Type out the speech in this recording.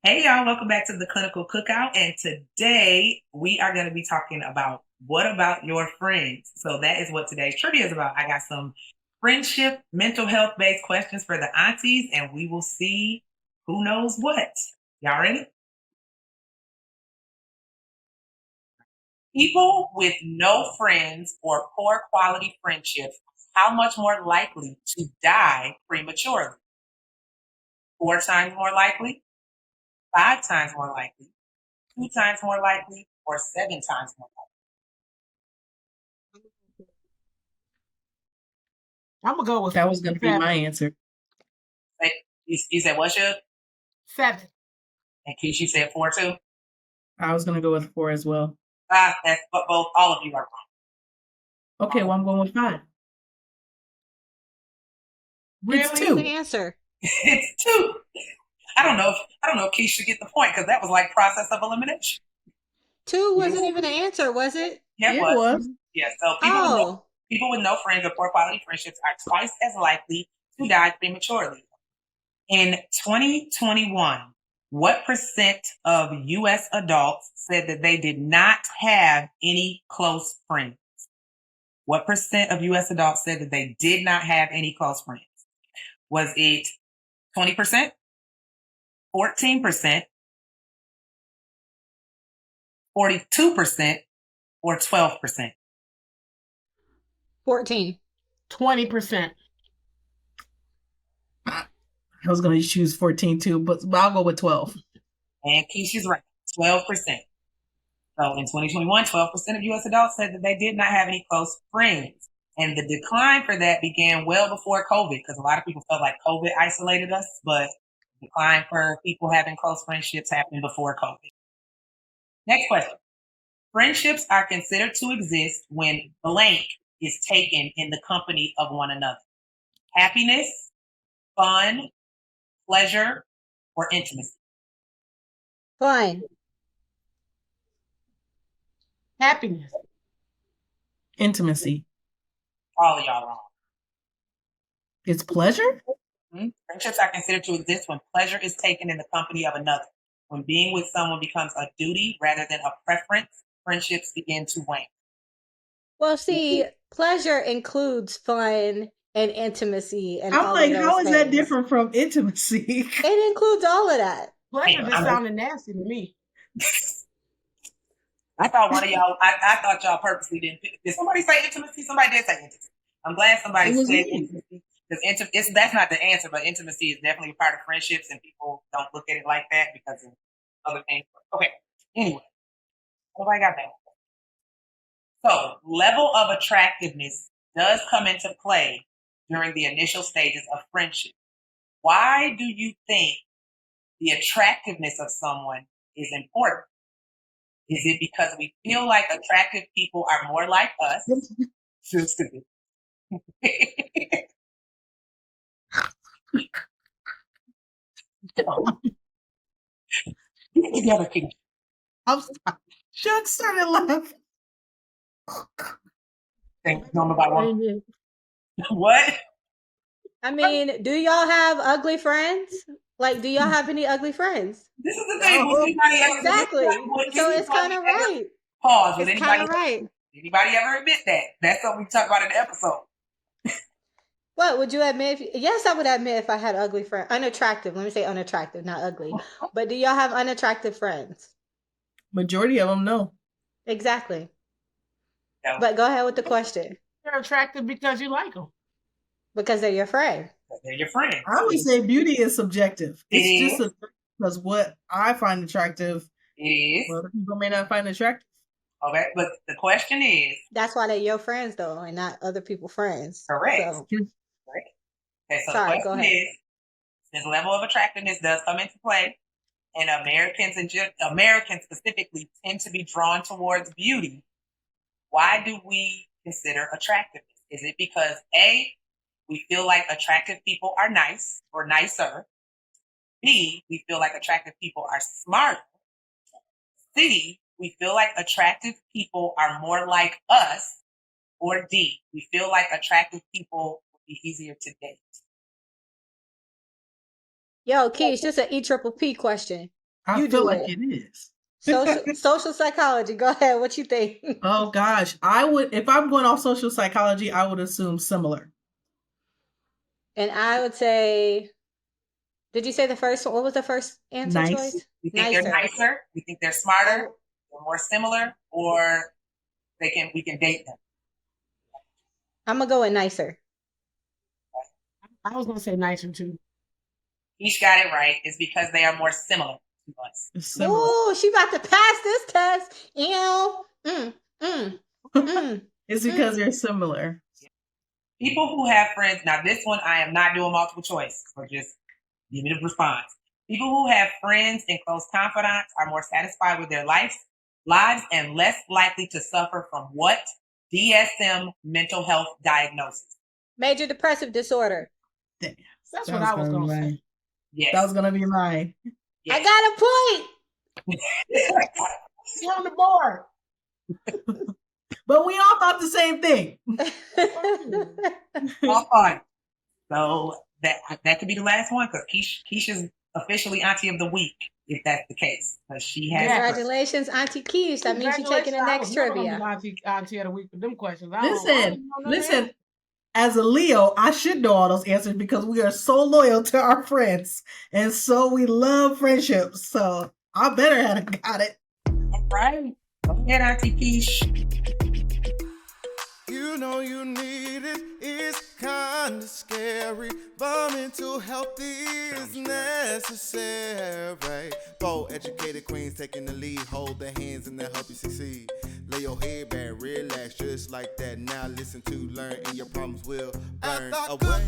Hey y'all, welcome back to the Clinical Cookout. And today we are going to be talking about what about your friends? So that is what today's trivia is about. I got some friendship, mental health based questions for the aunties, and we will see who knows what. Y'all ready? People with no friends or poor quality friendships, how much more likely to die prematurely? 4 times more likely, 5 times more likely, 2 times more likely, or 7 times more I'm gonna go with That was gonna be my answer. likely? You said what's your? 7. And Keisha said 4 too. I was gonna go with 4 as well. That's both. All of you are wrong. Okay, well I'm going with 5. Really? It's What's 2. the answer? It's 2. I don't know if Keisha get the point because that was like process of elimination. 2 wasn't even an answer, was it? Yeah, It but was. yeah. So Oh, people with no friends or poor quality friendships are twice as likely to die prematurely. In 2021, what percent of U.S. adults said that they did not have any close friends? What percent of U.S. adults said that they did not have any close friends? Was it 20%, 14%, 42%, or 12%? 14. 20%. I was gonna choose 14 too, but I'll go with 12. And Keisha's right, 12%. So in 2021, 12% of U.S. adults said that they did not have any close friends. And the decline for that began well before COVID, because a lot of people felt like COVID isolated us, but the decline for people having close friendships happened before COVID. Next question. Friendships are considered to exist when blank is taken in the company of one another. Happiness, fun, pleasure, or intimacy. Fine. Happiness. Intimacy. All of y'all wrong. It's pleasure? Friendships are considered to exist when pleasure is taken in the company of another. When being with someone becomes a duty rather than a preference, friendships begin to wane. Well, see, pleasure includes fun and intimacy and I'm all of like, those how is that things. different from intimacy? It includes all of that. Pleasure Damn, just sounded nasty to me. I thought one of y'all, I thought y'all purposely didn't pick. Did somebody say intimacy? Somebody did say intimacy. I'm glad somebody It was said me. intimacy. Because that's not the answer, but intimacy is definitely a part of friendships, and people don't look at it like that because of other things. Okay, anyway, nobody got that. So, level of attractiveness does come into play during the initial stages of friendship. Why do you think the attractiveness of someone is important? Is it because we feel like attractive people are more like us? So stupid. Get together, King. I'm sorry. Chuck started laughing. Think you know about one. What? I mean, do y'all have ugly friends? Like, do y'all have any ugly friends? This is the thing. No. Would anybody ever Exactly. So it's kind of right. pause? Would It's kind of anybody right. ever admit that? That's something we talk about in the episode. What would you admit? Yes, I would admit if I had ugly friends. Unattractive. Let me say unattractive, not ugly. But do y'all have unattractive friends? Majority of them no. Exactly. No, But go ahead with the question They're attractive because you like them. because they're your friend. they're your friends. I always say beauty is subjective. It It's just is. because what I find attractive, It is. other people may not find attractive. Okay, but the question is That's why they're your friends, though, and not other people's friends. correct. So, Right? Okay, so the sorry, go question ahead. is: this level of attractiveness does come into play, and Americans specifically tend to be drawn towards beauty. Why do we consider attractiveness? Is it because A, we feel like attractive people are nice or nicer? B, we feel like attractive people are smart? C, we feel like attractive people are more like us? Or D, we feel like attractive people would be easier to date? Yo, Keish, just an E triple P question. I You feel do like it. it is. Social psychology. Go ahead. What you think? Oh gosh, I would if I'm going off social psychology, I would assume similar. And I would say, did you say the first one? What was the first answer Nice. choice? You think they're nicer? You think they're smarter? They're more similar, or we can date them? I'm gonna go with nicer. I was gonna say nicer too. Each got it right. It's because they are more similar to us. Similar. Ooh, she about to pass this test. It's because they're similar. People who have friends, now this one I am not doing multiple choice, so just give me the response. People who have friends and close confidants are more satisfied with their lives and less likely to suffer from what? DSM mental health diagnosis. Major depressive disorder. Damn. That's what I was gonna say. Yes. That was gonna be mine. Yes. I got a point. You're on the board. But we all thought the same thing. All fun. So that could be the last one because Keisha's officially Auntie of the Week, if that's the case. Because she has Congratulations, Auntie Keish. That means you're taking the next trivia. Auntie of the Week for them questions. Listen. As a Leo, I should know all those answers because we are so loyal to our friends. And so we love friendships. So I better have got it. All right. Go ahead, Auntie Keish. You know you need it, it's kinda scary, but mental health is necessary. 4 educated queens taking the lead, hold their hands and they'll help you succeed. Lay your head back, relax, just like that. Now listen to learn and your problems will burn away.